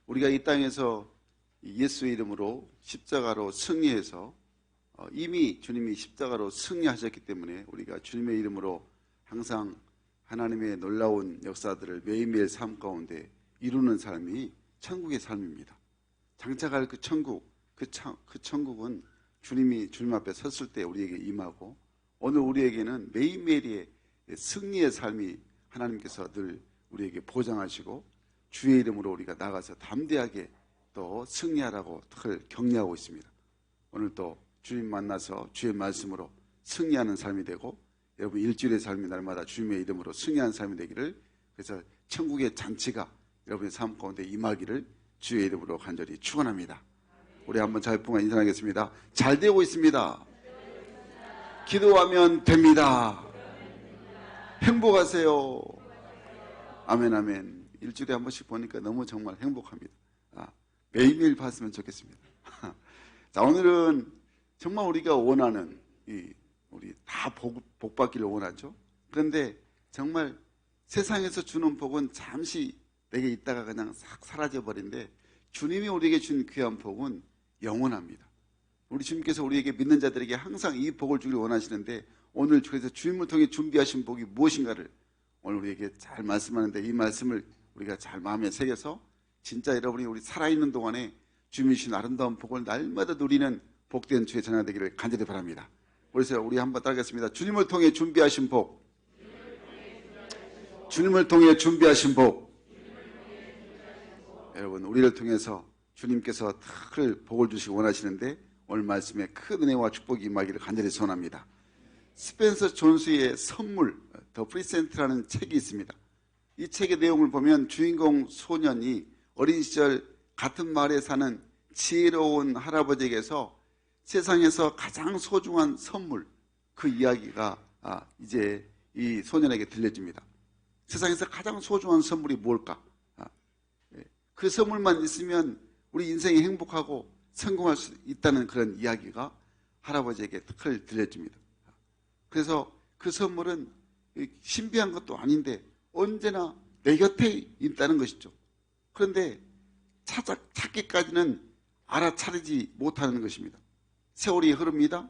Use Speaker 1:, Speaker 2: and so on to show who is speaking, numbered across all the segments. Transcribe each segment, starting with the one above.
Speaker 1: 우리가 이 땅에서 예수의 이름으로 십자가로 승리해서 이미 주님이 십자가로 승리하셨기 때문에 우리가 주님의 이름으로 항상 하나님의 놀라운 역사들을 매일매일 삶 가운데 이루는 삶이 천국의 삶입니다. 장차갈 그 천국, 그 천국은 주님이 주님 앞에 섰을 때 우리에게 임하고 오늘 우리에게는 매일매일의 승리의 삶이 하나님께서 늘 우리에게 보장하시고 주의 이름으로 우리가 나가서 담대하게 또 승리하라고 늘 격려하고 있습니다. 오늘 또 주님 만나서 주의 말씀으로 승리하는 삶이 되고 여러분 일주일의 삶이 날마다 주님의 이름으로 승리하는 삶이 되기를, 그래서 천국의 잔치가 여러분의 삶 가운데 임하기를 주의 이름으로 간절히 축원합니다. 우리 한번 자유풍과 인사하겠습니다. 잘 되고 있습니다. 기도하면 됩니다. 행복하세요. 아멘 아멘. 일주일에 한 번씩 보니까 너무 정말 행복합니다. 매일매일 봤으면 좋겠습니다. 자, 오늘은 정말 우리가 원하는 우리 다 복 받기를 원하죠. 그런데 정말 세상에서 주는 복은 잠시 내게 있다가 그냥 싹 사라져 버린데 주님이 우리에게 준 귀한 복은 영원합니다. 우리 주님께서 우리에게 믿는 자들에게 항상 이 복을 주기를 원하시는데 오늘 그래서 주님을 통해 준비하신 복이 무엇인가를 오늘 우리에게 잘 말씀하는데 이 말씀을 우리가 잘 마음에 새겨서 진짜 여러분이 우리 살아있는 동안에 주님이 주신 아름다운 복을 날마다 누리는 복된 주의 자녀가 되기를 간절히 바랍니다. 그래서 우리 한번 따르겠습니다. 주님을 통해 준비하신 복, 주님을 통해 준비하신 복. 여러분 우리를 통해서 주님께서 큰 복을 주시기 원하시는데 오늘 말씀에 큰 은혜와 축복이 임하기를 간절히 소원합니다. 스펜서 존스의 선물, 더 프리센트라는 책이 있습니다. 이 책의 내용을 보면 주인공 소년이 어린 시절 같은 마을에 사는 지혜로운 할아버지에게서 세상에서 가장 소중한 선물, 그 이야기가 이제 이 소년에게 들려집니다. 세상에서 가장 소중한 선물이 뭘까? 그 선물만 있으면 우리 인생이 행복하고 성공할 수 있다는 그런 이야기가 할아버지에게 특히 들려집니다. 그래서 그 선물은 신비한 것도 아닌데 언제나 내 곁에 있다는 것이죠. 그런데 찾기까지는 알아차리지 못하는 것입니다. 세월이 흐릅니다.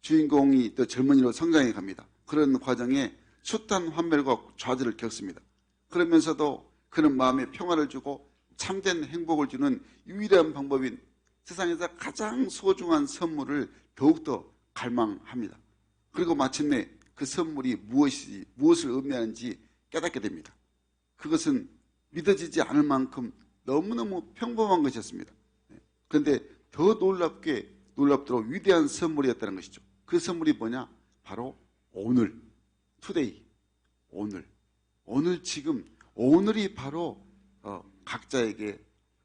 Speaker 1: 주인공이 또 젊은이로 성장해 갑니다. 그런 과정에 숱한 환멸과 좌절을 겪습니다. 그러면서도 그런 마음에 평화를 주고 참된 행복을 주는 유일한 방법인 세상에서 가장 소중한 선물을 더욱더 갈망합니다. 그리고 마침내 그 선물이 무엇을 의미하는지 깨닫게 됩니다. 그것은 믿어지지 않을 만큼 너무너무 평범한 것이었습니다. 그런데 더 놀랍도록 위대한 선물이었다는 것이죠. 그 선물이 뭐냐? 바로 오늘, 투데이, 오늘 지금, 오늘이 바로 각자에게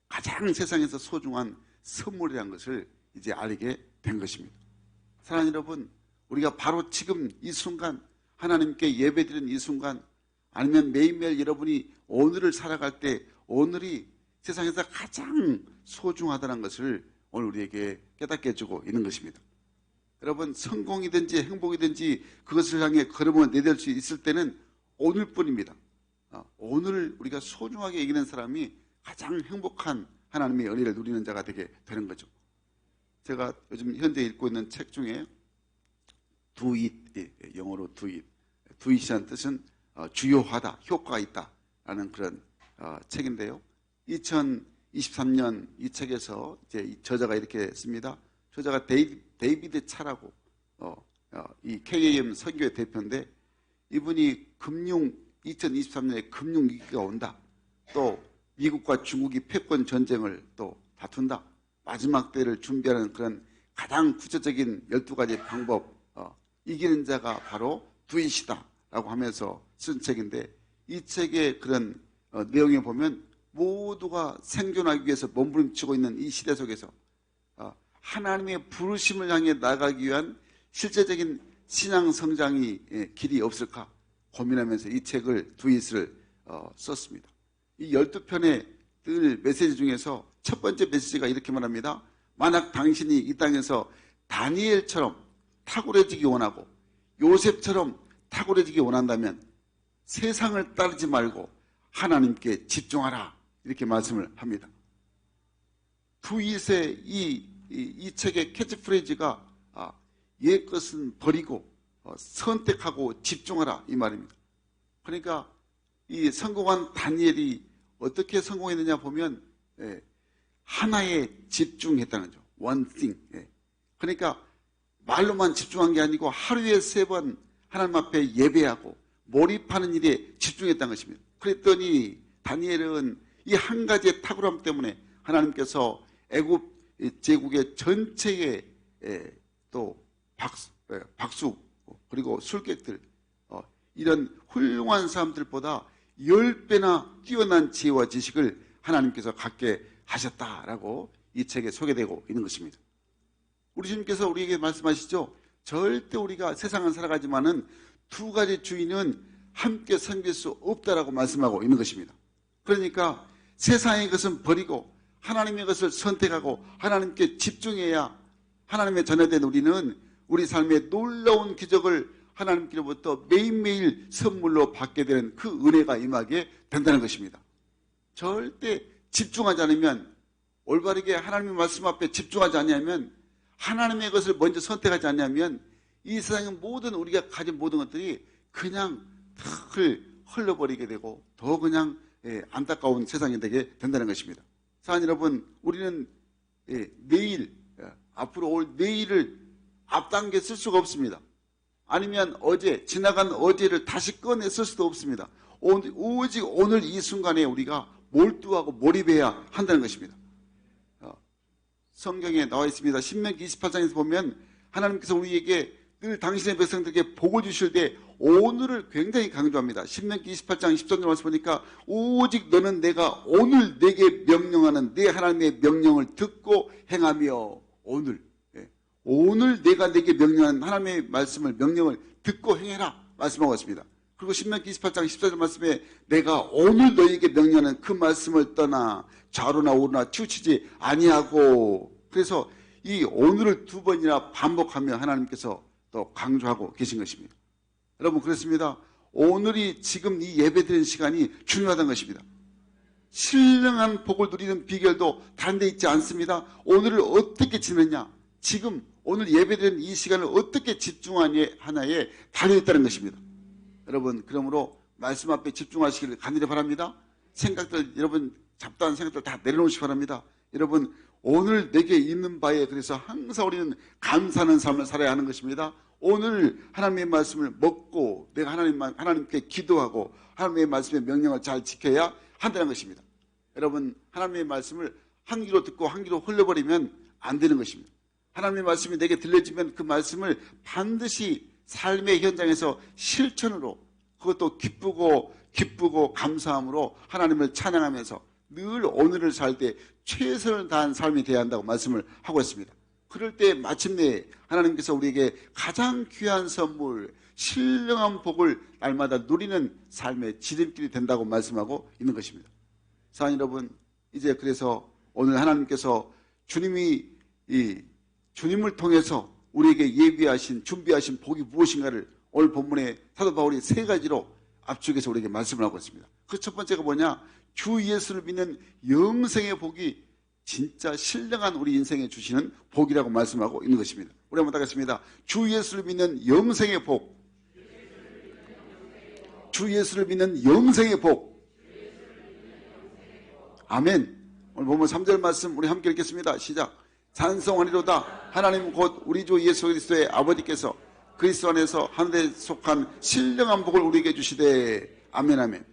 Speaker 1: 가장 세상에서 소중한 선물이라는 것을 이제 알게 된 것입니다. 사랑하는 여러분, 우리가 바로 지금 이 순간 하나님께 예배드리는 이 순간 아니면 매일매일 여러분이 오늘을 살아갈 때 오늘이 세상에서 가장 소중하다는 것을 오늘 우리에게 깨닫게 해주고 있는 것입니다. 여러분 성공이든지 행복이든지 그것을 향해 걸음을 내댈 수 있을 때는 오늘뿐입니다. 오늘을 우리가 소중하게 이기는 사람이 가장 행복한 하나님의 은혜를 누리는 자가 되게 되는 거죠. 제가 요즘 현재 읽고 있는 책 중에 do it, 영어로 do it, do it이라는 뜻은 주요하다, 효과가 있다라는 그런 책인데요. 2023년 이 책에서 이제 이 저자가 이렇게 씁니다. 저자가 데이비드 차라고 이 KAM 선교회 대표인데 이분이 2023년에 금융위기가 온다. 또 미국과 중국이 패권 전쟁을 또 다툰다. 마지막 때를 준비하는 그런 가장 구체적인 12가지 방법, 이기는 자가 바로 두잇이다 라고 하면서 쓴 책인데 이 책의 그런 내용에 보면 모두가 생존하기 위해서 몸부림치고 있는 이 시대 속에서 하나님의 부르심을 향해 나가기 위한 실제적인 신앙 성장이 길이 없을까 고민하면서 이 책을 두잇을 썼습니다. 이 12편의 늘 메시지 중에서 첫 번째 메시지가 이렇게 말합니다. 만약 당신이 이 땅에서 다니엘처럼 탁월해지기 원하고 요셉처럼 탁월해지기 원한다면 세상을 따르지 말고 하나님께 집중하라 이렇게 말씀을 합니다. 두잇의 이 책의 캐치프레이즈가 옛 것은 버리고 선택하고 집중하라 이 말입니다. 그러니까 이 성공한 다니엘이 어떻게 성공했느냐 보면 하나에 집중했다는 거죠. One thing. 그러니까 말로만 집중한 게 아니고 하루에 3번 하나님 앞에 예배하고 몰입하는 일에 집중했다는 것입니다. 그랬더니 다니엘은 이 한 가지의 탁월함 때문에 하나님께서 애굽 제국의 전체에 또 박수 그리고 술객들 이런 훌륭한 사람들보다 10배나 뛰어난 지혜와 지식을 하나님께서 갖게 하셨다라고 이 책에 소개되고 있는 것입니다. 우리 주님께서 우리에게 말씀하시죠. 절대 우리가 세상은 살아가지만은 2가지 주인은 함께 섬길 수 없다라고 말씀하고 있는 것입니다. 그러니까 세상의 것은 버리고 하나님의 것을 선택하고 하나님께 집중해야 하나님의 자녀된 우리는 우리 삶의 놀라운 기적을 하나님께로부터 매일매일 선물로 받게 되는 그 은혜가 임하게 된다는 것입니다. 절대 집중하지 않으면, 올바르게 하나님의 말씀 앞에 집중하지 않으면, 하나님의 것을 먼저 선택하지 않으면 이 세상의 모든 우리가 가진 모든 것들이 그냥 흘러버리게 되고 더 그냥 안타까운 세상이 되게 된다는 것입니다. 사랑 여러분, 우리는 내일, 앞으로 올 내일을 앞당겨 쓸 수가 없습니다. 아니면 지나간 어제를 다시 꺼내 쓸 수도 없습니다. 오직 오늘 이 순간에 우리가 몰두하고 몰입해야 한다는 것입니다. 성경에 나와 있습니다. 신명기 28장에서 보면 하나님께서 우리에게 늘 당신의 백성들에게 복을 주실 때 오늘을 굉장히 강조합니다. 신명기 28장 10절 말씀 보니까 오직 너는 내가 오늘 내게 명령하는 내 하나님의 명령을 듣고 행하며 오늘 내가 내게 명령하는 하나님의 말씀을 명령을 듣고 행해라 말씀하고 있습니다. 그리고 신명기 28장 14절 말씀에 내가 오늘 너에게 명령하는 그 말씀을 떠나 좌로나 우로나 치우치지 아니하고, 그래서 이 오늘을 2번이나 반복하며 하나님께서 또 강조하고 계신 것입니다. 여러분, 그렇습니다. 오늘이 지금 이 예배드리는 시간이 중요하다는 것입니다. 신령한 복을 누리는 비결도 다른 데 있지 않습니다. 오늘을 어떻게 지느냐, 지금 오늘 예배드리는 이 시간을 어떻게 집중하냐에 달려있다는 것입니다. 여러분, 그러므로 말씀 앞에 집중하시기를 간절히 바랍니다. 생각들, 여러분 잡다한 생각들 다 내려놓으시기 바랍니다. 여러분, 오늘 내게 있는 바에 그래서 항상 우리는 감사하는 삶을 살아야 하는 것입니다. 오늘 하나님의 말씀을 먹고 내가 하나님께 기도하고 하나님의 말씀의 명령을 잘 지켜야 한다는 것입니다. 여러분, 하나님의 말씀을 한 귀로 듣고 한 귀로 흘려버리면 안 되는 것입니다. 하나님의 말씀이 내게 들려지면 그 말씀을 반드시 삶의 현장에서 실천으로, 그것도 기쁘고 감사함으로 하나님을 찬양하면서 늘 오늘을 살 때 최선을 다한 삶이 되어야 한다고 말씀을 하고 있습니다. 그럴 때 마침내 하나님께서 우리에게 가장 귀한 선물, 신령한 복을 날마다 누리는 삶의 지름길이 된다고 말씀하고 있는 것입니다. 사랑하는 여러분, 이제 그래서 오늘 하나님께서 주님을 통해서 우리에게 준비하신 복이 무엇인가를 오늘 본문에 사도 바울이 3가지로 압축해서 우리에게 말씀을 하고 있습니다. 그 첫 번째가 뭐냐? 주 예수를 믿는 영생의 복이 진짜 신령한 우리 인생에 주시는 복이라고 말씀하고 있는 것입니다. 우리 한번 따겠습니다. 주 예수를 믿는 영생의 복. 주 예수를 믿는 영생의 복. 아멘. 오늘 본문 3절 말씀 우리 함께 읽겠습니다. 시작. 찬송하리로다. 하나님 곧 우리 주 예수 그리스도의 아버지께서 그리스도 안에서 하늘에 속한 신령한 복을 우리에게 주시되. 아멘 아멘.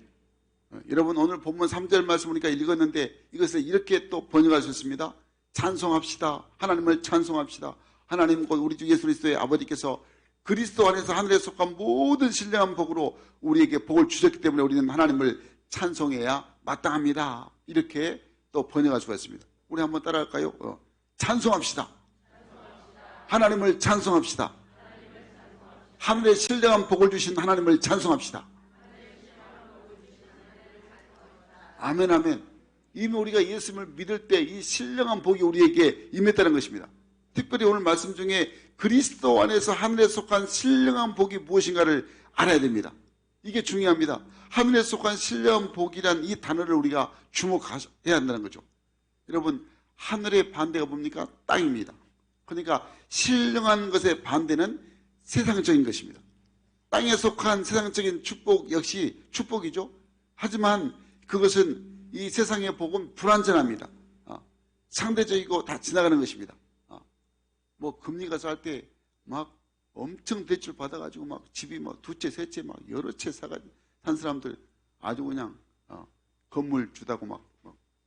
Speaker 1: 여러분, 오늘 본문 3절 말씀 우리가 읽었는데 이것을 이렇게 또 번역할 수 있습니다. 찬송합시다. 하나님을 찬송합시다. 하나님 곧 우리 주 예수 그리스도의 아버지께서 그리스도 안에서 하늘에 속한 모든 신령한 복으로 우리에게 복을 주셨기 때문에 우리는 하나님을 찬송해야 마땅합니다. 이렇게 또 번역할 수가 있습니다. 우리 한번 따라할까요? 찬송합시다. 하나님을 찬송합시다. 하늘에 신령한 복을 주신 하나님을 찬송합시다. 아멘 아멘. 이미 우리가 예수님을 믿을 때 이 신령한 복이 우리에게 임했다는 것입니다. 특별히 오늘 말씀 중에 그리스도 안에서 하늘에 속한 신령한 복이 무엇인가를 알아야 됩니다. 이게 중요합니다. 하늘에 속한 신령한 복이란 이 단어를 우리가 주목해야 한다는 거죠. 여러분, 하늘의 반대가 뭡니까? 땅입니다. 그러니까 신령한 것의 반대는 세상적인 것입니다. 땅에 속한 세상적인 축복 역시 축복이죠. 하지만 그것은 이 세상의 복은 불완전합니다. 상대적이고 다 지나가는 것입니다. 뭐 금리가 쌀 때 막 엄청 대출 받아가지고 막 집이 막 두 채, 세 채 막 여러 채 사가지고 산 사람들 아주 그냥 건물 주다고 막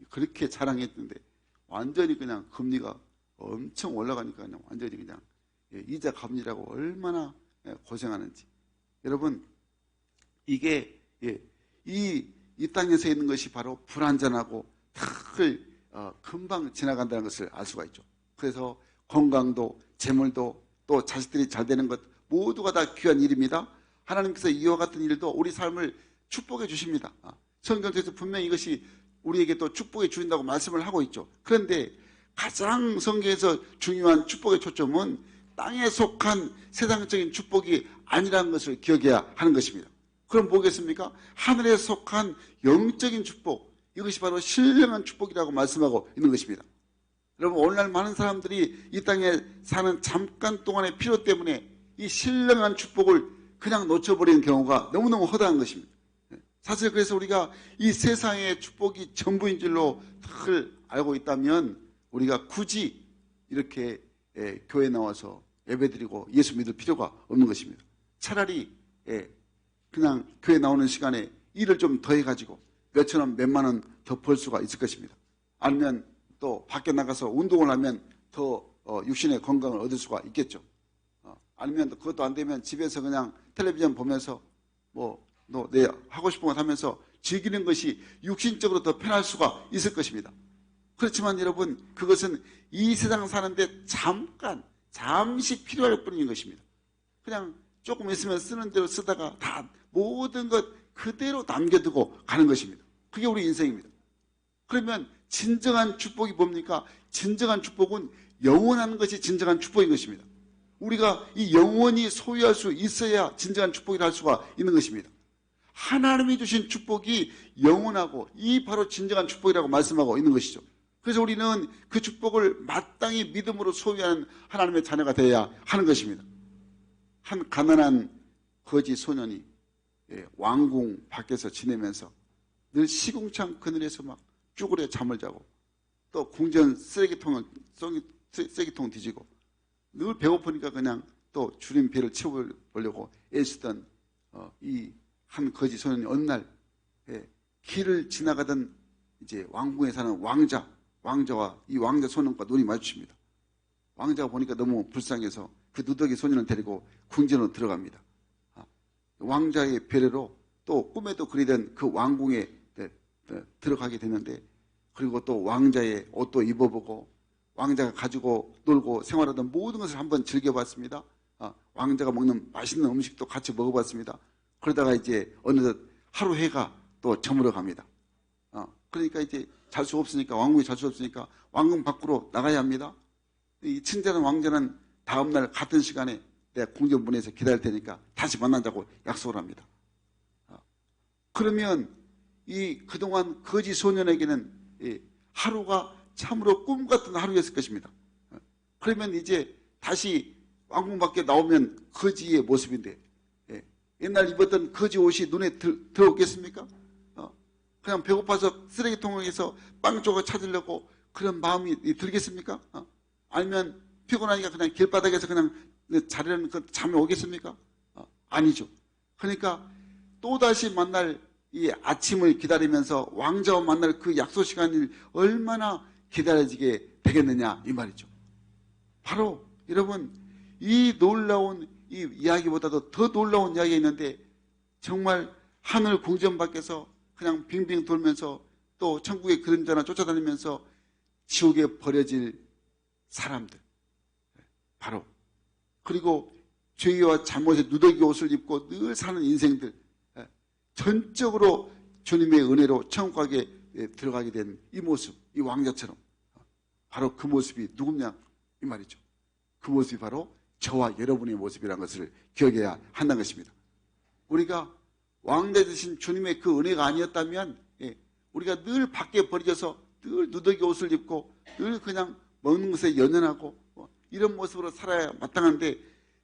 Speaker 1: 그렇게 자랑했는데 완전히 그냥 금리가 엄청 올라가니까 그냥 완전히 그냥 이자 갚느라고 얼마나 고생하는지. 여러분, 이게 이 땅에서 있는 것이 바로 불완전하고 금방 지나간다는 것을 알 수가 있죠. 그래서 건강도 재물도 또 자식들이 잘 되는 것 모두가 다 귀한 일입니다. 하나님께서 이와 같은 일도 우리 삶을 축복해 주십니다. 성경에서 분명히 이것이 우리에게 또 축복해 주신다고 말씀을 하고 있죠. 그런데 가장 성경에서 중요한 축복의 초점은 땅에 속한 세상적인 축복이 아니라는 것을 기억해야 하는 것입니다. 그럼 뭐겠습니까? 하늘에 속한 영적인 축복, 이것이 바로 신령한 축복이라고 말씀하고 있는 것입니다. 여러분, 오늘날 많은 사람들이 이 땅에 사는 잠깐 동안의 필요 때문에 이 신령한 축복을 그냥 놓쳐버리는 경우가 너무너무 허다한 것입니다. 사실 그래서 우리가 이 세상의 축복이 전부인 줄로 늘 알고 있다면 우리가 굳이 이렇게 교회 나와서 예배드리고 예수 믿을 필요가 없는 것입니다. 차라리 그냥 교회 나오는 시간에 일을 좀 더 해가지고 몇천 원, 몇만 원 더 벌 수가 있을 것입니다. 아니면 또 밖에 나가서 운동을 하면 더 육신의 건강을 얻을 수가 있겠죠. 아니면 그것도 안 되면 집에서 그냥 텔레비전 보면서 내 하고 싶은 것 하면서 즐기는 것이 육신적으로 더 편할 수가 있을 것입니다. 그렇지만 여러분, 그것은 이 세상 사는데 잠시 필요할 뿐인 것입니다. 그냥 조금 있으면 쓰는 대로 쓰다가 다 모든 것 그대로 남겨두고 가는 것입니다. 그게 우리 인생입니다. 그러면 진정한 축복이 뭡니까? 진정한 축복은 영원한 것이 진정한 축복인 것입니다. 우리가 이 영원히 소유할 수 있어야 진정한 축복이라 할 수가 있는 것입니다. 하나님이 주신 축복이 영원하고 이 바로 진정한 축복이라고 말씀하고 있는 것이죠. 그래서 우리는 그 축복을 마땅히 믿음으로 소유하는 하나님의 자녀가 되어야 하는 것입니다. 한 가난한 거지 소년이 왕궁 밖에서 지내면서 늘 시궁창 그늘에서 막 쭈그려 잠을 자고 또 궁전 쓰레기통 뒤지고 늘 배고프니까 그냥 또 주님 배를 채워보려고 애쓰던 이 한 거지 소년이 어느 날 길을 지나가던 이제 왕궁에 사는 왕자와 이 왕자 소년과 눈이 마주칩니다. 왕자가 보니까 너무 불쌍해서 그 누더기 소년을 데리고 궁전으로 들어갑니다. 왕자의 배려로 또 꿈에도 그리던 그 왕궁에 들어가게 되는데, 그리고 또 왕자의 옷도 입어보고 왕자가 가지고 놀고 생활하던 모든 것을 한번 즐겨봤습니다. 왕자가 먹는 맛있는 음식도 같이 먹어봤습니다. 그러다가 이제 어느덧 하루 해가 또 저물어 갑니다. 그러니까 이제 잘 수 없으니까, 왕궁에 잘 수 없으니까 왕궁 밖으로 나가야 합니다. 이 친절한 왕자는 다음날 같은 시간에 내가 궁전문에서 기다릴 테니까 다시 만나자고 약속을 합니다. 그러면 이 그동안 거지 소년에게는 하루가 참으로 꿈 같은 하루였을 것입니다. 그러면 이제 다시 왕궁 밖에 나오면 거지의 모습인데 옛날 입었던 거지 옷이 눈에 들어오겠습니까? 그냥 배고파서 쓰레기통에서 빵 조각 찾으려고 그런 마음이 들겠습니까? 아니면 피곤하니까 그냥 길바닥에서 그냥 자려는 그 잠이 오겠습니까? 아니죠. 그러니까 또다시 만날 이 아침을 기다리면서 왕자와 만날 그 약속 시간이 얼마나 기다려지게 되겠느냐 이 말이죠. 바로 여러분, 이 놀라운 이 이야기보다도 더 놀라운 이야기가 있는데, 정말 하늘 궁전 밖에서 그냥 빙빙 돌면서 또 천국의 그림자나 쫓아다니면서 지옥에 버려질 사람들, 바로 그리고 죄와 잘못에 누더기 옷을 입고 늘 사는 인생들, 전적으로 주님의 은혜로 천국에 들어가게 된 이 모습, 이 왕자처럼 바로 그 모습이 누구냐 이 말이죠. 그 모습이 바로 저와 여러분의 모습이라는 것을 기억해야 한다는 것입니다. 우리가 왕자 되신 주님의 그 은혜가 아니었다면 우리가 늘 밖에 버려져서 늘 누더기 옷을 입고 늘 그냥 먹는 것에 연연하고 이런 모습으로 살아야 마땅한데,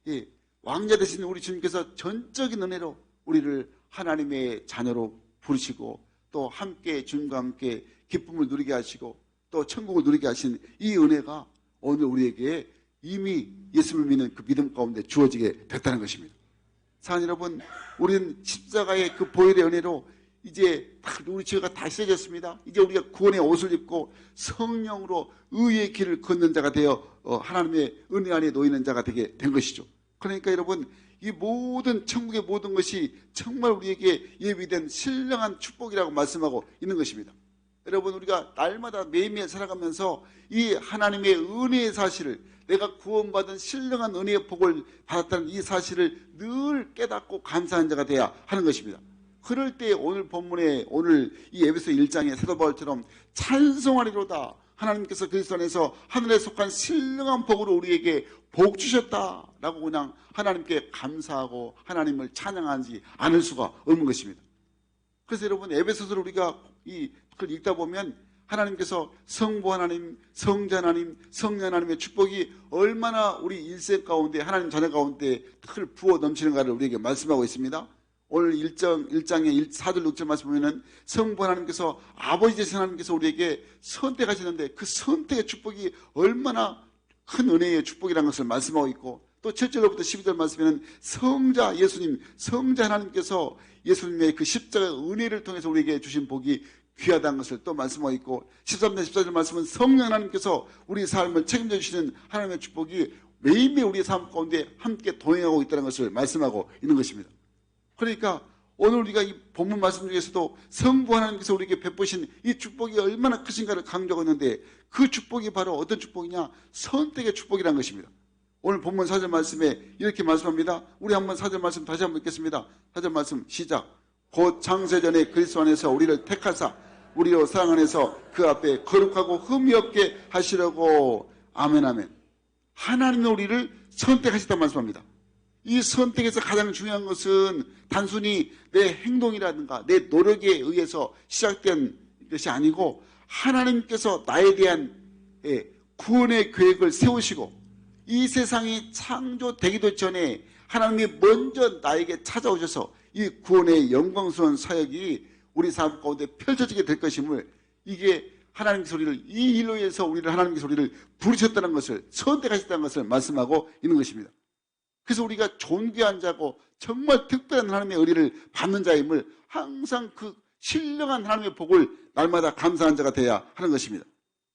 Speaker 1: 예, 왕자 되신 우리 주님께서 전적인 은혜로 우리를 하나님의 자녀로 부르시고 또 함께 주님과 함께 기쁨을 누리게 하시고 또 천국을 누리게 하신 이 은혜가 오늘 우리에게 이미 예수를 믿는 그 믿음 가운데 주어지게 됐다는 것입니다. 사랑하는 여러분, 우리는 십자가의 그 보혈의 은혜로 이제 우리 죄가 다 씻어졌습니다. 이제 우리가 구원의 옷을 입고 성령으로 의의 길을 걷는 자가 되어 하나님의 은혜 안에 놓이는 자가 되게 된 것이죠. 그러니까 여러분, 이 모든 천국의 모든 것이 정말 우리에게 예비된 신령한 축복이라고 말씀하고 있는 것입니다. 여러분, 우리가 날마다 매일매일 살아가면서 이 하나님의 은혜의 사실을, 내가 구원받은 신령한 은혜의 복을 받았다는 이 사실을 늘 깨닫고 감사한 자가 되어야 하는 것입니다. 그럴 때 오늘 본문에, 오늘 이 에베소 1장의 사도 바울처럼 찬송하리로다, 하나님께서 그리스도 안에서 하늘에 속한 신령한 복으로 우리에게 복 주셨다라고 그냥 하나님께 감사하고 하나님을 찬양하지 않을 수가 없는 것입니다. 그래서 여러분, 에베소서를 우리가 그걸 읽다 보면 하나님께서 성부 하나님, 성자 하나님, 성령 하나님의 축복이 얼마나 우리 일생 가운데, 하나님 자녀 가운데 늘 부어 넘치는가를 우리에게 말씀하고 있습니다. 오늘 1장의 4절 6절 말씀 보면은 성부 하나님께서, 아버지 되신 하나님께서 우리에게 선택하시는데 그 선택의 축복이 얼마나 큰 은혜의 축복이라는 것을 말씀하고 있고, 또 7절로부터 12절 말씀에는 성자 예수님, 성자 하나님께서 예수님의 그 십자가의 은혜를 통해서 우리에게 주신 복이 귀하다는 것을 또 말씀하고 있고, 13절 14절 말씀은 성령 하나님께서 우리 삶을 책임져 주시는 하나님의 축복이 매일매일 우리의 삶 가운데 함께 동행하고 있다는 것을 말씀하고 있는 것입니다. 그러니까 오늘 우리가 이 본문 말씀 중에서도 성부 하나님께서 우리에게 베푸신 이 축복이 얼마나 크신가를 강조하고 있는데, 그 축복이 바로 어떤 축복이냐? 선택의 축복이라는 것입니다. 오늘 본문 4절 말씀에 이렇게 말씀합니다. 우리 한번 4절 말씀 다시 한번 읽겠습니다. 4절 말씀 시작. 곧 창세전에 그리스도 안에서 우리를 택하사 우리로 사랑 안에서 그 앞에 거룩하고 흠이 없게 하시려고. 아멘 아멘. 하나님은 우리를 선택하셨다는 말씀합니다. 이 선택에서 가장 중요한 것은 단순히 내 행동이라든가 내 노력에 의해서 시작된 것이 아니고, 하나님께서 나에 대한 구원의 계획을 세우시고 이 세상이 창조되기도 전에 하나님이 먼저 나에게 찾아오셔서 이 구원의 영광스러운 사역이 우리 삶 가운데 펼쳐지게 될 것임을, 이게 하나님께서 우리를, 이 일로 인해서 우리를 하나님께서 우리를 부르셨다는 것을, 선택하셨다는 것을 말씀하고 있는 것입니다. 그래서 우리가 존귀한 자고 정말 특별한 하나님의 의리를 받는 자임을, 항상 그 신령한 하나님의 복을 날마다 감사한 자가 되어야 하는 것입니다.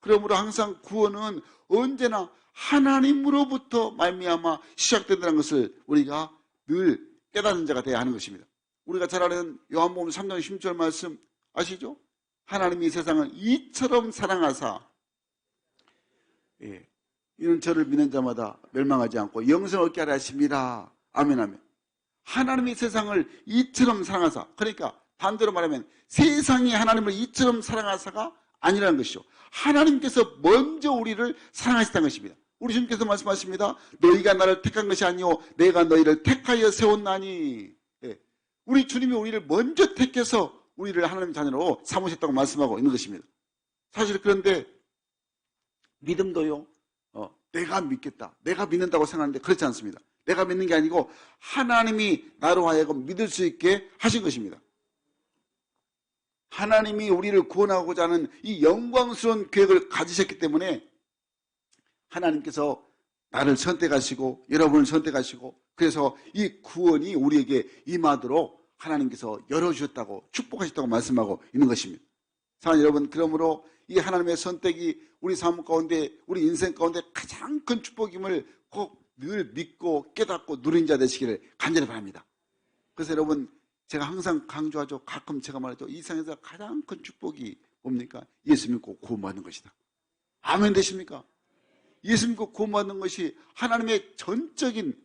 Speaker 1: 그러므로 항상 구원은 언제나 하나님으로부터 말미암아 시작된다는 것을 우리가 늘 깨닫는 자가 되어야 하는 것입니다. 우리가 잘 아는 요한복음 3장 16절 말씀 아시죠? 하나님이 이 세상을 이처럼 사랑하사, 이는 저를 믿는 자마다 멸망하지 않고 영생을 얻게 하려 하심이라. 아멘 아멘. 하나님이 세상을 이처럼 사랑하사, 그러니까 반대로 말하면 세상이 하나님을 이처럼 사랑하사가 아니라는 것이죠. 하나님께서 먼저 우리를 사랑하셨다는 것입니다. 우리 주님께서 말씀하십니다. 너희가 나를 택한 것이 아니오 내가 너희를 택하여 세웠나니. 우리 주님이 우리를 먼저 택해서 우리를 하나님 자녀로 삼으셨다고 말씀하고 있는 것입니다. 사실 그런데 믿음도요, 내가 믿겠다, 내가 믿는다고 생각하는데 그렇지 않습니다. 내가 믿는 게 아니고 하나님이 나로 하여금 믿을 수 있게 하신 것입니다. 하나님이 우리를 구원하고자 하는 이 영광스러운 계획을 가지셨기 때문에 하나님께서 나를 선택하시고 여러분을 선택하시고, 그래서 이 구원이 우리에게 임하도록 하나님께서 열어주셨다고, 축복하셨다고 말씀하고 있는 것입니다. 사랑하는 여러분, 그러므로 이 하나님의 선택이 우리 삶 가운데, 우리 인생 가운데 가장 큰 축복임을 꼭 늘 믿고 깨닫고 누린 자 되시기를 간절히 바랍니다. 그래서 여러분, 제가 항상 강조하죠. 가끔 제가 말하죠. 이 세상에서 가장 큰 축복이 뭡니까? 예수 믿고 구원받는 것이다. 아멘 되십니까? 예수 믿고 구원받는 것이 하나님의 전적인,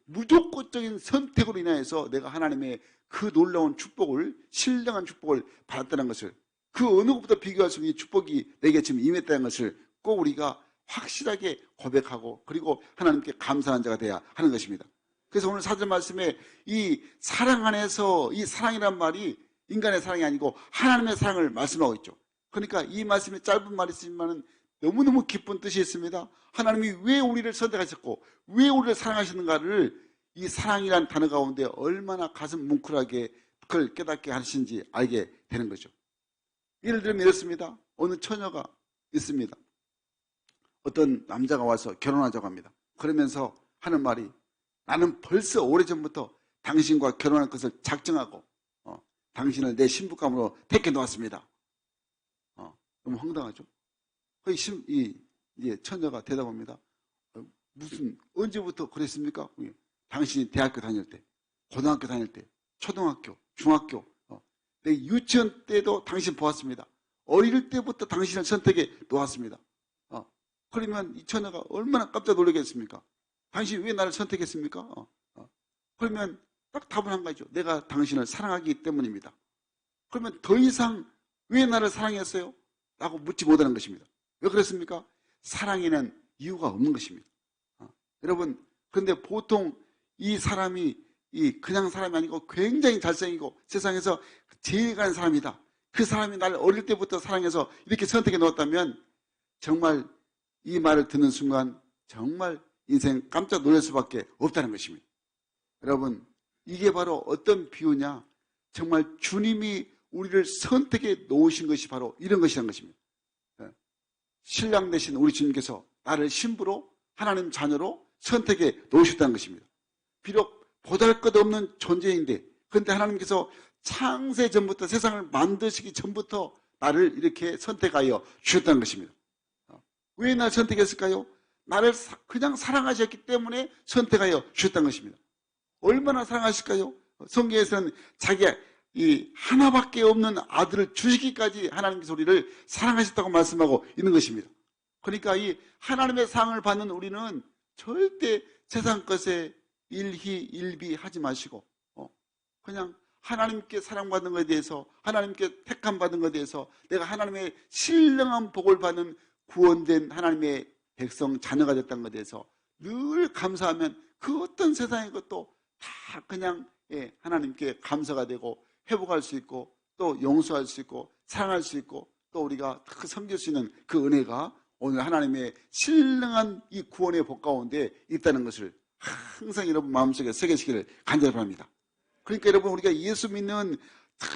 Speaker 1: 무조건적인 선택으로 인하여서 내가 하나님의 그 놀라운 축복을, 신령한 축복을 받았다는 것을, 그 어느 것보다 비교할 수 없는 축복이 내게 지금 임했다는 것을 꼭 우리가 확실하게 고백하고, 그리고 하나님께 감사한 자가 되어야 하는 것입니다. 그래서 오늘 4절 말씀에 이 사랑 안에서, 이 사랑이란 말이 인간의 사랑이 아니고 하나님의 사랑을 말씀하고 있죠. 그러니까 이 말씀에 짧은 말이 있지만은 너무너무 기쁜 뜻이 있습니다. 하나님이 왜 우리를 선택하셨고 왜 우리를 사랑하시는가를 이 사랑이라는 단어 가운데 얼마나 가슴 뭉클하게 그걸 깨닫게 하시는지 알게 되는 거죠. 예를 들면 이렇습니다. 어느 처녀가 있습니다. 어떤 남자가 와서 결혼하자고 합니다. 그러면서 하는 말이 나는 벌써 오래전부터 당신과 결혼할 것을 작정하고 당신을 내 신부감으로 택해 놓았습니다. 너무 황당하죠? 이 처녀가 대답합니다. 무슨 언제부터 그랬습니까? 당신이 대학교 다닐 때, 고등학교 다닐 때, 초등학교, 중학교, 내 유치원 때도 당신 보았습니다. 어릴 때부터 당신을 선택해 놓았습니다. 그러면 이 처녀가 얼마나 깜짝 놀라겠습니까? 당신이 왜 나를 선택했습니까? 그러면 딱 답은 한 가지죠. 내가 당신을 사랑하기 때문입니다. 그러면 더 이상 왜 나를 사랑했어요? 라고 묻지 못하는 것입니다. 왜 그랬습니까? 사랑에는 이유가 없는 것입니다. 여러분, 그런데 보통 이 사람이 그냥 사람이 아니고 굉장히 잘생기고 세상에서 제일 가는 사람이다. 그 사람이 나를 어릴 때부터 사랑해서 이렇게 선택해 놓았다면 정말 이 말을 듣는 순간 정말 인생 깜짝 놀랄 수밖에 없다는 것입니다. 여러분, 이게 바로 어떤 비유냐? 정말 주님이 우리를 선택해 놓으신 것이 바로 이런 것이라는 것입니다. 신랑 되신 우리 주님께서 나를 신부로 하나님 자녀로 선택해 놓으셨다는 것입니다. 비록 보잘것없는 존재인데 그런데 하나님께서 창세 전부터 세상을 만드시기 전부터 나를 이렇게 선택하여 주셨다는 것입니다. 왜 나를 선택했을까요? 나를 그냥 사랑하셨기 때문에 선택하여 주셨다는 것입니다. 얼마나 사랑하실까요? 성경에서는 자기가 이 하나밖에 없는 아들을 주시기까지 하나님께서 우리를 사랑하셨다고 말씀하고 있는 것입니다. 그러니까 이 하나님의 사랑을 받는 우리는 절대 세상 것에 일희일비하지 마시고 그냥 하나님께 사랑받는 것에 대해서 하나님께 택함 받은 것에 대해서 내가 하나님의 신령한 복을 받는 구원된 하나님의 백성 자녀가 됐다는 것에 대해서 늘 감사하면 그 어떤 세상의 것도 다 그냥 하나님께 감사가 되고 회복할 수 있고 또 용서할 수 있고 사랑할 수 있고 또 우리가 섬길 수 있는 그 은혜가 오늘 하나님의 신령한 이 구원의 복 가운데 있다는 것을 항상 여러분 마음속에 새기시기를 간절히 바랍니다. 그러니까 여러분 우리가 예수 믿는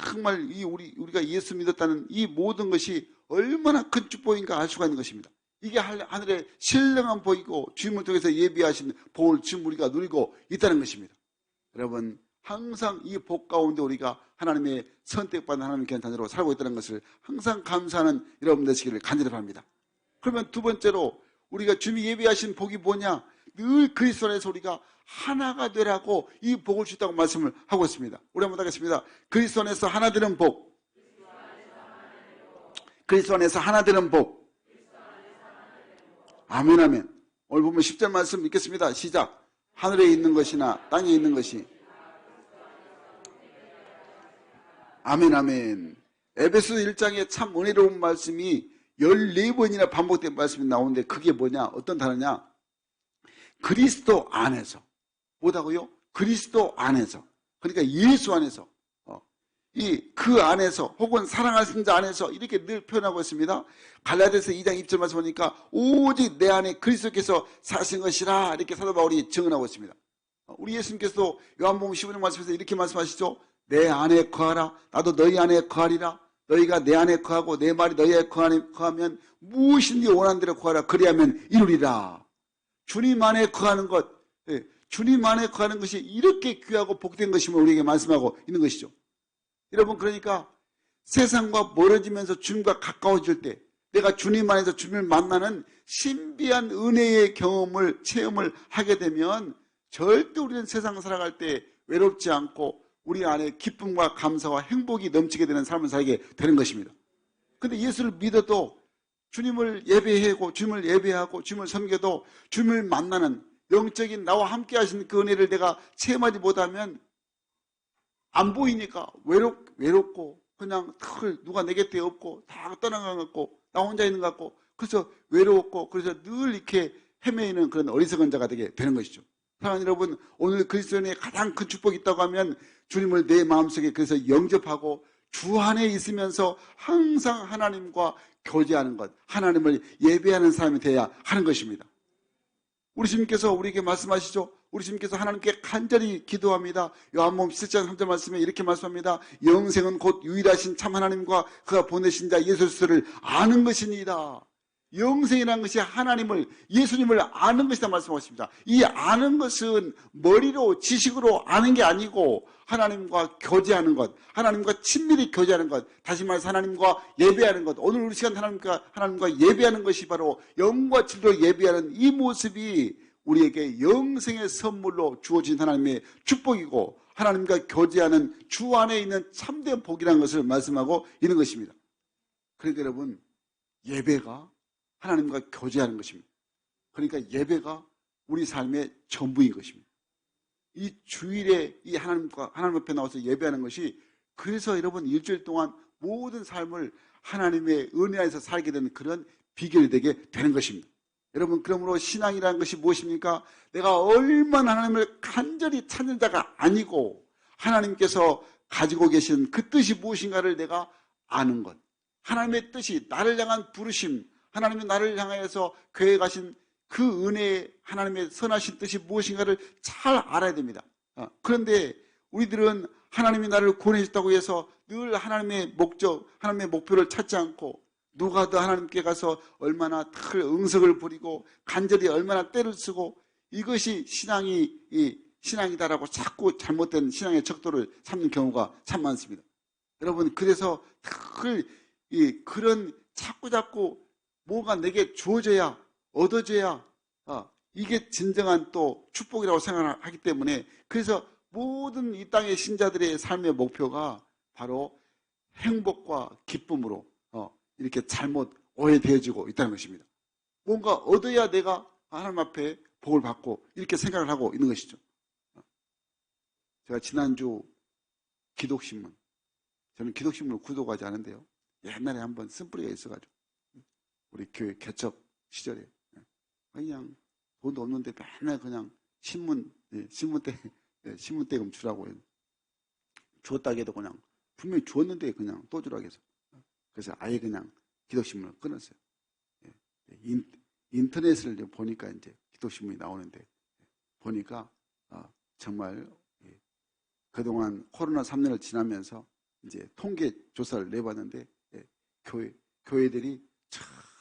Speaker 1: 정말 우리가 예수 믿었다는 이 모든 것이 얼마나 큰 축복인가 알 수가 있는 것입니다. 이게 하늘의 신령한 복이고 주님을 통해서 예비하신 복을 지금 우리가 누리고 있다는 것입니다. 여러분 항상 이 복 가운데 우리가 하나님의 선택받은 하나님의 자녀로 살고 있다는 것을 항상 감사하는 여러분 되시기를 간절히 바랍니다. 그러면 두 번째로 우리가 주님이 예비하신 복이 뭐냐? 늘 그리스도 안에서 우리가 하나가 되라고 이 복을 주셨다고 말씀을 하고 있습니다. 우리 한번 하겠습니다. 그리스도 안에서 하나 되는 복. 그리스도 안에서 하나 되는 복. 아멘 아멘. 오늘 보면 10절 말씀 읽겠습니다. 시작. 하늘에 있는 것이나 땅에 있는 것이 아멘 아멘. 에베소 1장에 참 은혜로운 말씀이 14번이나 반복된 말씀이 나오는데 그게 뭐냐? 어떤 단어냐? 그리스도 안에서. 뭐다고요? 그리스도 안에서. 그러니까 예수 안에서. 그 안에서 혹은 사랑하신 자 안에서 이렇게 늘 표현하고 있습니다. 갈라디아서 2장 2절 말씀 보니까 오직 내 안에 그리스도께서 사신 것이라 이렇게 사도 바울이 증언하고 있습니다. 우리 예수님께서도 요한복음 15장 말씀에서 이렇게 말씀하시죠. 내 안에 거하라 나도 너희 안에 거하리라. 너희가 내 안에 거하고 내 말이 너희 안에 거하면 무엇인지 원하는 대로 거하라. 그리하면 이루리라. 주님 안에 거하는 것, 주님 안에 거하는 것이 이렇게 귀하고 복된 것임을 우리에게 말씀하고 있는 것이죠. 여러분 그러니까 세상과 멀어지면서 주님과 가까워질 때 내가 주님 안에서 주님을 만나는 신비한 은혜의 체험을 하게 되면 절대 우리는 세상 살아갈 때 외롭지 않고 우리 안에 기쁨과 감사와 행복이 넘치게 되는 삶을 살게 되는 것입니다. 그런데 예수를 믿어도 주님을 예배하고 주님을 섬겨도 주님을 만나는 영적인 나와 함께 하시는 그 은혜를 내가 체험하지 못하면 안 보이니까 외롭고 그냥 누가 내 곁에 없고 다 떠나간 것 같고 나 혼자 있는 것 같고 그래서 외로웠고 그래서 늘 이렇게 헤매이는 그런 어리석은 자가 되게 되는 것이죠. 사랑하는 여러분, 오늘 그리스도인의 가장 큰 축복이 있다고 하면 주님을 내 마음속에 그래서 영접하고 주 안에 있으면서 항상 하나님과 교제하는 것, 하나님을 예배하는 사람이 되어야 하는 것입니다. 우리 주님께서 우리에게 말씀하시죠. 우리 주님께서 하나님께 간절히 기도합니다. 요한복음 17장 3절 말씀에 이렇게 말씀합니다. 영생은 곧 유일하신 참 하나님과 그가 보내신 자 예수 그리스도를 아는 것이니이다. 영생이라는 것이 하나님을, 예수님을 아는 것이다 말씀하십니다. 이 아는 것은 머리로 지식으로 아는 게 아니고 하나님과 교제하는 것, 하나님과 친밀히 교제하는 것, 다시 말해서 하나님과 예배하는 것, 오늘 우리 시간 하나님과 예배하는 것이 바로 영과 진리로 예배하는 이 모습이 우리에게 영생의 선물로 주어진 하나님의 축복이고 하나님과 교제하는 주 안에 있는 참된 복이라는 것을 말씀하고 있는 것입니다. 그러니까 여러분, 예배가 하나님과 교제하는 것입니다. 그러니까 예배가 우리 삶의 전부인 것입니다. 이 주일에 이 하나님 앞에 나와서 예배하는 것이, 그래서 여러분 일주일 동안 모든 삶을 하나님의 은혜 안에서 살게 되는 그런 비결이 되게 되는 것입니다. 여러분, 그러므로 신앙이라는 것이 무엇입니까? 내가 얼마나 하나님을 간절히 찾는 자가 아니고 하나님께서 가지고 계신 그 뜻이 무엇인가를 내가 아는 것, 하나님의 뜻이 나를 향한 부르심, 하나님이 나를 향하여서 계획하신 그 은혜의 하나님의 선하신 뜻이 무엇인가를 잘 알아야 됩니다. 그런데 우리들은 하나님이 나를 구원해 줬다고 해서 늘 하나님의 목적, 하나님의 목표를 찾지 않고 누가 더 하나님께 가서 얼마나 큰 응석을 부리고 간절히 얼마나 때를 쓰고, 이것이 신앙이다라고 자꾸 잘못된 신앙의 척도를 삼는 경우가 참 많습니다. 여러분, 그래서 그런 자꾸 뭐가 내게 주어져야, 얻어져야 이게 진정한 또 축복이라고 생각하기 때문에, 그래서 모든 이 땅의 신자들의 삶의 목표가 바로 행복과 기쁨으로 이렇게 잘못 오해되어지고 있다는 것입니다. 뭔가 얻어야 내가 하나님 앞에 복을 받고 이렇게 생각을 하고 있는 것이죠. 제가 지난주 기독신문, 저는 기독신문을 구독하지 않은데요, 옛날에 한번 쓴뿌리가 있어가지고 우리 교회 개척 시절에 그냥 돈도 없는데 맨날 그냥 신문대금 주라고 해요. 주었다고 해도 그냥 분명히 주었는데 그냥 또 주라고 해서, 그래서 아예 그냥 기독신문을 끊었어요. 인터넷을 보니까 이제 기독신문이 나오는데, 보니까 정말 그동안 코로나 3년을 지나면서 이제 통계 조사를 내봤는데, 교회들이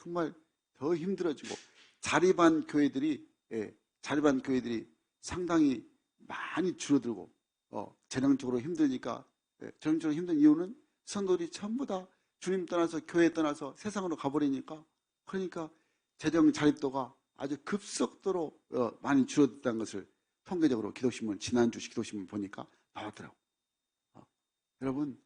Speaker 1: 정말 더 힘들어지고 자립한 교회들이 상당히 많이 줄어들고, 재정적으로 힘드니까, 재정적으로 힘든 이유는 성도들이 전부 다 주님 떠나서 교회 떠나서 세상으로 가버리니까, 그러니까 재정 자립도가 아주 급속도로 많이 줄어들었다는 것을 통계적으로 기독신문, 지난주 기독신문 보니까 나왔더라고요. 여러분,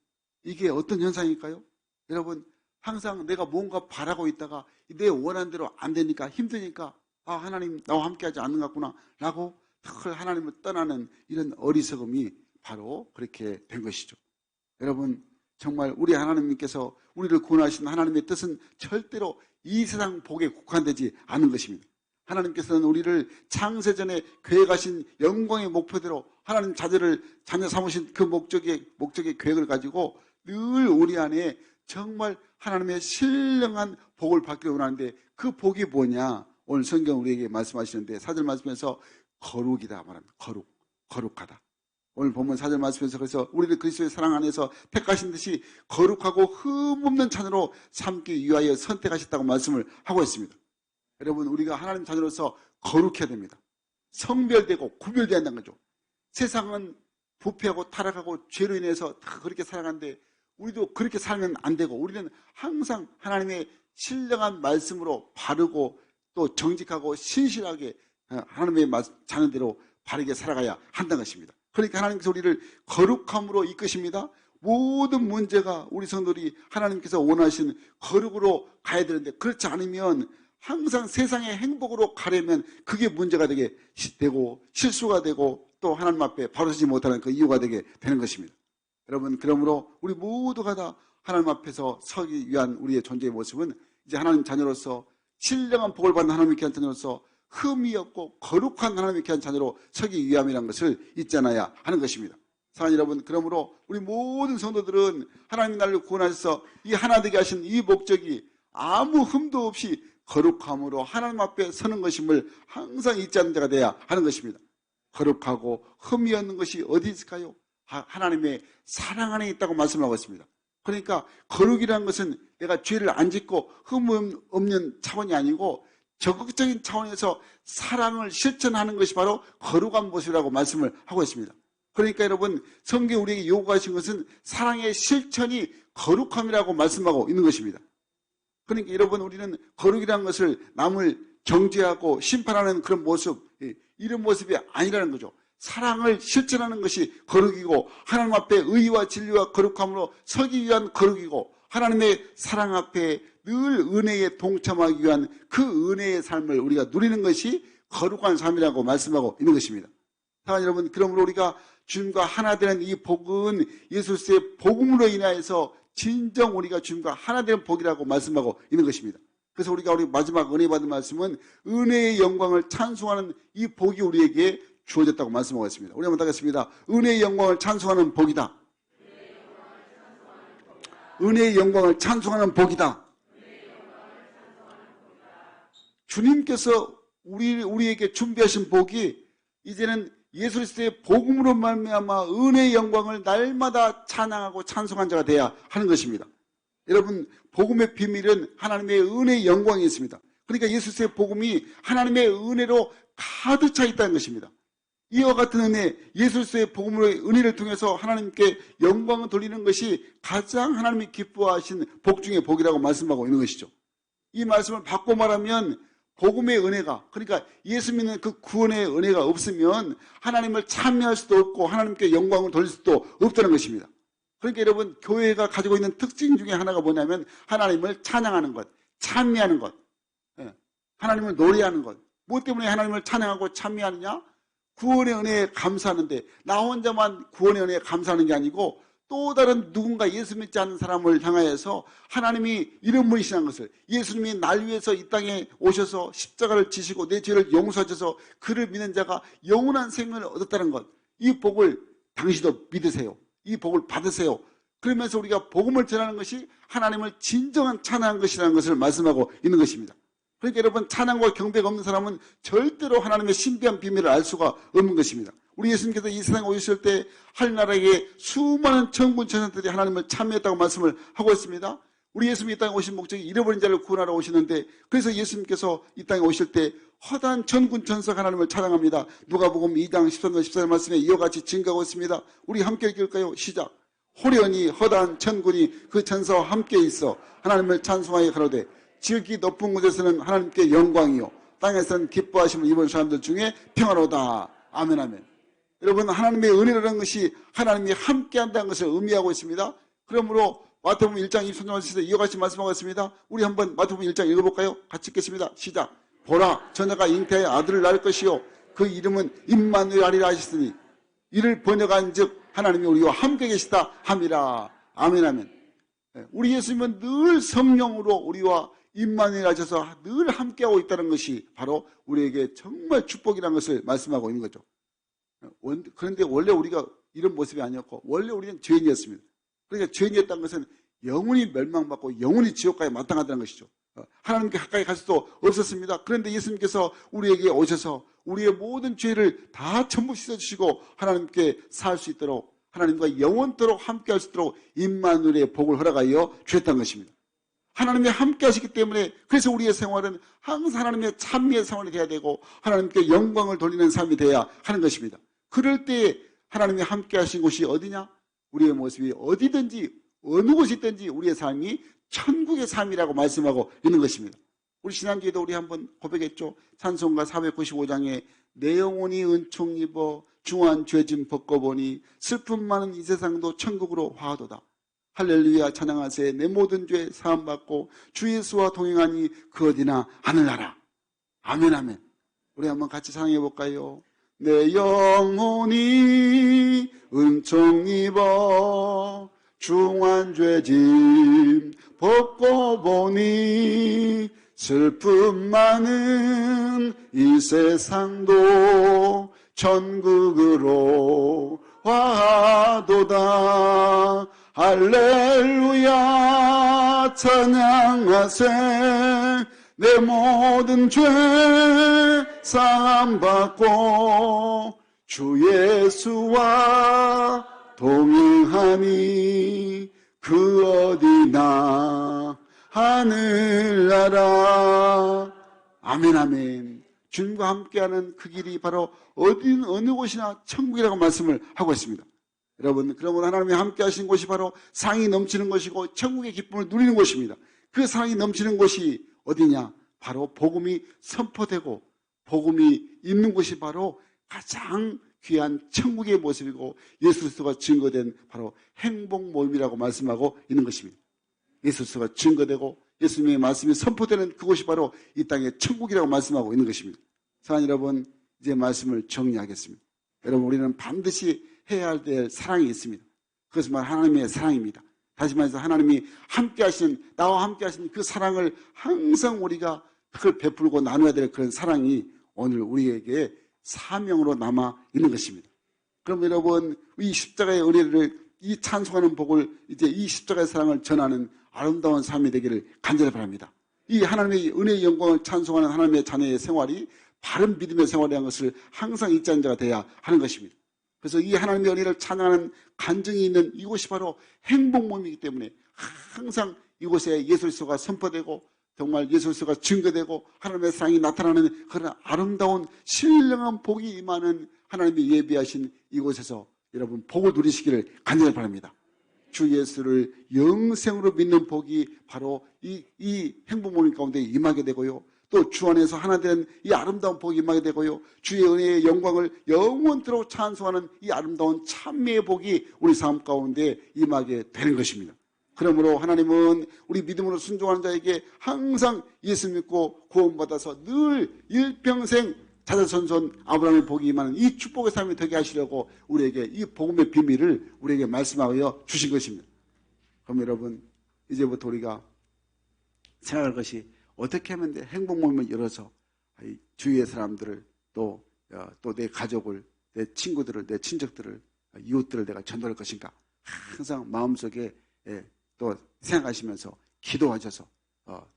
Speaker 1: 이게 어떤 현상일까요? 여러분, 항상 내가 뭔가 바라고 있다가 내 원하는 대로 안 되니까, 힘드니까, 하나님 나와 함께하지 않는 것 같구나 라고 하나님을 떠나는 이런 어리석음이 바로 그렇게 된 것이죠. 여러분, 정말 우리 하나님께서 우리를 구원하신 하나님의 뜻은 절대로 이 세상 복에 국한되지 않은 것입니다. 하나님께서는 우리를 창세전에 계획하신 영광의 목표대로 하나님 자녀 삼으신 그 목적의 계획을 가지고 늘 우리 안에 정말 하나님의 신령한 복을 받기를 원하는데, 그 복이 뭐냐? 오늘 성경 우리에게 말씀하시는데 4절 말씀에서 거룩이다 말합니다. 거룩하다. 오늘 보면 4절 말씀에서, 그래서 우리를 그리스도의 사랑 안에서 택하신 듯이 거룩하고 흠없는 자녀로 삼기 위하여 선택하셨다고 말씀을 하고 있습니다. 여러분, 우리가 하나님 자녀로서 거룩해야 됩니다. 성별되고 구별돼야 한다는 거죠. 세상은 부패하고 타락하고 죄로 인해서 다 그렇게 살아가는데 우리도 그렇게 살면 안 되고, 우리는 항상 하나님의 신령한 말씀으로 바르고 또 정직하고 신실하게 하나님의 자녀대로 바르게 살아가야 한다는 것입니다. 그러니까 하나님께서 우리를 거룩함으로 이끄십니다. 모든 문제가 우리 성도들이 하나님께서 원하시는 거룩으로 가야 되는데, 그렇지 않으면 항상 세상의 행복으로 가려면 그게 문제가 되고 실수가 되고 또 하나님 앞에 바로 서지 못하는 그 이유가 되게 되는 것입니다. 여러분, 그러므로 우리 모두가 다 하나님 앞에서 서기 위한 우리의 존재의 모습은 이제 하나님 자녀로서 신령한 복을 받는 하나님의 귀한 자녀로서 흠이 없고 거룩한 하나님의 귀한 자녀로 서기 위함이라는 것을 잊지 않아야 하는 것입니다. 사랑하는 여러분, 그러므로 우리 모든 성도들은 하나님이 나를 구원하셔서 이 하나 되게 하신 이 목적이 아무 흠도 없이 거룩함으로 하나님 앞에 서는 것임을 항상 잊지 않는 자가 돼야 하는 것입니다. 거룩하고 흠이 없는 것이 어디 있을까요? 하나님의 사랑 안에 있다고 말씀하고 있습니다. 그러니까 거룩이라는 것은 내가 죄를 안 짓고 흠 없는 차원이 아니고 적극적인 차원에서 사랑을 실천하는 것이 바로 거룩한 모습이라고 말씀을 하고 있습니다. 그러니까 여러분, 성경이 우리에게 요구하신 것은 사랑의 실천이 거룩함이라고 말씀하고 있는 것입니다. 그러니까 여러분, 우리는 거룩이라는 것을 남을 정죄하고 심판하는 그런 모습, 이런 모습이 아니라는 거죠. 사랑을 실천하는 것이 거룩이고 하나님 앞에 의와 진리와 거룩함으로 서기 위한 거룩이고 하나님의 사랑 앞에 늘 은혜에 동참하기 위한 그 은혜의 삶을 우리가 누리는 것이 거룩한 삶이라고 말씀하고 있는 것입니다. 사랑하는 여러분, 그러므로 우리가 주님과 하나 되는 이 복은 예수 그리스도의 복음으로 인하여서 진정 우리가 주님과 하나 되는 복이라고 말씀하고 있는 것입니다. 그래서 우리 마지막 은혜 받은 말씀은 은혜의 영광을 찬송하는 이 복이 우리에게 주어졌다고 말씀하고 있습니다. 우리 한번 하겠습니다. 은혜의 영광을 찬송하는 복이다. 은혜의 영광을 찬송하는 복이다. 주님께서 우리에게 준비하신 복이 이제는 예수 그리스도의 복음으로 말미암아 은혜의 영광을 날마다 찬양하고 찬송한 자가 되어야 하는 것입니다. 여러분, 복음의 비밀은 하나님의 은혜의 영광이 있습니다. 그러니까 예수 그리스도의 복음이 하나님의 은혜로 가득 차 있다는 것입니다. 이와 같은 은혜, 예수 그리스도의 복음으로 은혜를 통해서 하나님께 영광을 돌리는 것이 가장 하나님이 기뻐하신 복 중의 복이라고 말씀하고 있는 것이죠. 이 말씀을 바꿔 말하면 복음의 은혜가, 그러니까 예수 믿는 그 구원의 은혜가 없으면 하나님을 찬미할 수도 없고 하나님께 영광을 돌릴 수도 없다는 것입니다. 그러니까 여러분, 교회가 가지고 있는 특징 중에 하나가 뭐냐면 하나님을 찬양하는 것, 찬미하는 것, 하나님을 노래하는 것. 무엇 때문에 하나님을 찬양하고 찬미하느냐? 구원의 은혜에 감사하는데, 나 혼자만 구원의 은혜에 감사하는 게 아니고 또 다른 누군가 예수 믿지 않는 사람을 향하여서 하나님이 이런 분이시라는 것을, 예수님이 날 위해서 이 땅에 오셔서 십자가를 지시고 내 죄를 용서하셔서 그를 믿는 자가 영원한 생명을 얻었다는 것, 이 복을 당신도 믿으세요. 이 복을 받으세요. 그러면서 우리가 복음을 전하는 것이 하나님을 진정한 찬양한 것이라는 것을 말씀하고 있는 것입니다. 그러니까 여러분, 찬양과 경배가 없는 사람은 절대로 하나님의 신비한 비밀을 알 수가 없는 것입니다. 우리 예수님께서 이 세상에 오셨을 때 하늘나라에 수많은 천군 천사들이 하나님을 참여했다고 말씀을 하고 있습니다. 우리 예수님이 이 땅에 오신 목적이 잃어버린 자를 구원하러 오시는데, 그래서 예수님께서 이 땅에 오실 때 허다한 천군 천사가 하나님을 찬양합니다. 누가복음 2장 13절 14절 말씀에 이와 같이 증거하고 있습니다. 우리 함께 읽을까요? 시작. 호련히 허다한 천군이 그 천사와 함께 있어 하나님을 찬송하여 가로되 지극히 높은 곳에서는 하나님께 영광이요 땅에서는 기뻐하심을 입은 사람들 중에 평화로다. 아멘 아멘. 여러분, 하나님의 은혜라는 것이 하나님이 함께한다는 것을 의미하고 있습니다. 그러므로 마태복음 1장 23절에 이와 같이 말씀하고 있습니다. 우리 한번 마태복음 1장 읽어볼까요? 같이 읽겠습니다. 시작. 보라, 처녀가 잉태하여 아들을 낳을 것이요 그 이름은 임마누엘 하리라 하셨으니 이를 번역한즉 하나님이 우리와 함께 계시다 함이라. 아멘 아멘. 우리 예수님은 늘 성령으로 우리와 임마누엘 하셔서 늘 함께하고 있다는 것이 바로 우리에게 정말 축복이라는 것을 말씀하고 있는 거죠. 그런데 원래 우리가 이런 모습이 아니었고 원래 우리는 죄인이었습니다. 그러니까 죄인이었다는 것은 영원히 멸망받고 영원히 지옥까지 마땅하다는 것이죠. 하나님께 가까이 갈 수도 없었습니다. 그런데 예수님께서 우리에게 오셔서 우리의 모든 죄를 다 전부 씻어주시고 하나님께 살 수 있도록, 하나님과 영원토록 함께할 수 있도록 임마누엘의 복을 허락하여 주셨다는 것입니다. 하나님이 함께 하시기 때문에, 그래서 우리의 생활은 항상 하나님의 찬미의 생활이 되어야 되고 하나님께 영광을 돌리는 삶이 되어야 하는 것입니다. 그럴 때 하나님이 함께 하신 곳이 어디냐? 우리의 모습이 어디든지 어느 곳이 있든지 우리의 삶이 천국의 삶이라고 말씀하고 있는 것입니다. 우리 지난주에도 우리 한번 고백했죠. 찬송가 495장에 내 영혼이 은총 입어 중한 죄짐 벗고보니 슬픔 많은 이 세상도 천국으로 화하도다. 할렐루야 찬양하세. 내 모든 죄 사함받고 주 예수와 동행하니 그 어디나 하늘나라. 아멘 아멘. 우리 한번 같이 찬양해 볼까요? 내 영혼이 은총 입어 중한 죄짐 벗고 보니 슬픔 많은 이 세상도 천국으로 화도다. 할렐루야 찬양하세. 내 모든 죄 사함받고 주 예수와 동행하니 그 어디나 하늘나라. 아멘 아멘. 주님과 함께하는 그 길이 바로 어느 곳이나 천국이라고 말씀을 하고 있습니다. 여러분, 그러므로 하나님이 함께 하신 곳이 바로 사랑이 넘치는 것이고 천국의 기쁨을 누리는 곳입니다. 그 사랑이 넘치는 곳이 어디냐? 바로 복음이 선포되고 복음이 있는 곳이 바로 가장 귀한 천국의 모습이고 예수 그리스도가 증거된 바로 행복 모임이라고 말씀하고 있는 것입니다. 예수 그리스도가 증거되고 예수님의 말씀이 선포되는 그곳이 바로 이 땅의 천국이라고 말씀하고 있는 것입니다. 사랑하는 여러분, 이제 말씀을 정리하겠습니다. 여러분, 우리는 반드시 해야 될 사랑이 있습니다. 그것은 바로 하나님의 사랑입니다. 다시 말해서 하나님이 함께 하신, 나와 함께 하신 그 사랑을 항상 우리가 그걸 베풀고 나눠야 될 그런 사랑이 오늘 우리에게 사명으로 남아 있는 것입니다. 그럼 여러분, 이 십자가의 은혜를, 이 찬송하는 복을, 이제 이 십자가의 사랑을 전하는 아름다운 삶이 되기를 간절히 바랍니다. 이 하나님의 은혜의 영광을 찬송하는 하나님의 자녀의 생활이 바른 믿음의 생활이라는 것을 항상 잊지 않은 자가 되어야 하는 것입니다. 그래서 이 하나님의 은혜를 찬양하는 간증이 있는 이곳이 바로 행복 모임이기 때문에 항상 이곳에 예수 그리스도가 선포되고 정말 예수 그리스도가 증거되고 하나님의 사랑이 나타나는 그런 아름다운 신령한 복이 임하는 하나님이 예비하신 이곳에서 여러분 복을 누리시기를 간절히 바랍니다. 주 예수를 영생으로 믿는 복이 바로 이 행복 모임 가운데 임하게 되고요. 또 주 안에서 하나 된 이 아름다운 복이 임하게 되고요. 주의 은혜의 영광을 영원토록 찬송하는 이 아름다운 찬미의 복이 우리 삶 가운데 임하게 되는 것입니다. 그러므로 하나님은 우리 믿음으로 순종하는 자에게 항상 예수 믿고 구원받아서 늘 일평생 자자손손 아브라함의 복이 임하는 이 축복의 삶이 되게 하시려고 우리에게 이 복음의 비밀을 우리에게 말씀하여 주신 것입니다. 그럼 여러분, 이제부터 우리가 생각할 것이 어떻게 하면 행복 모임을 열어서 주위의 사람들을 또 내 가족을, 내 친구들을, 내 친척들을, 이웃들을 내가 전도할 것인가? 항상 마음속에 또 생각하시면서 기도하셔서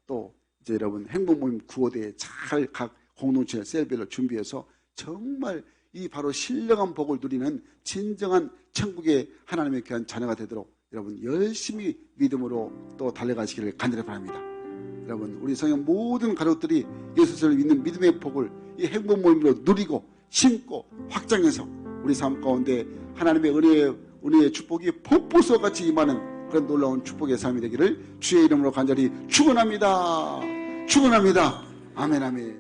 Speaker 1: 또 이제 여러분 행복 모임 구호대에 잘 각 공동체 셀별로 준비해서 정말 이 바로 신령한 복을 누리는 진정한 천국의 하나님의 귀한 자녀가 되도록 여러분 열심히 믿음으로 또 달려가시기를 간절히 바랍니다. 여러분, 우리 성형 모든 가족들이 예수를 믿는 믿음의 복을 이 행복 모임으로 누리고 심고 확장해서 우리 삶 가운데 하나님의 은혜의 축복이 폭포수같이 임하는 그런 놀라운 축복의 삶이 되기를 주의 이름으로 간절히 축원합니다. 축원합니다. 아멘 아멘.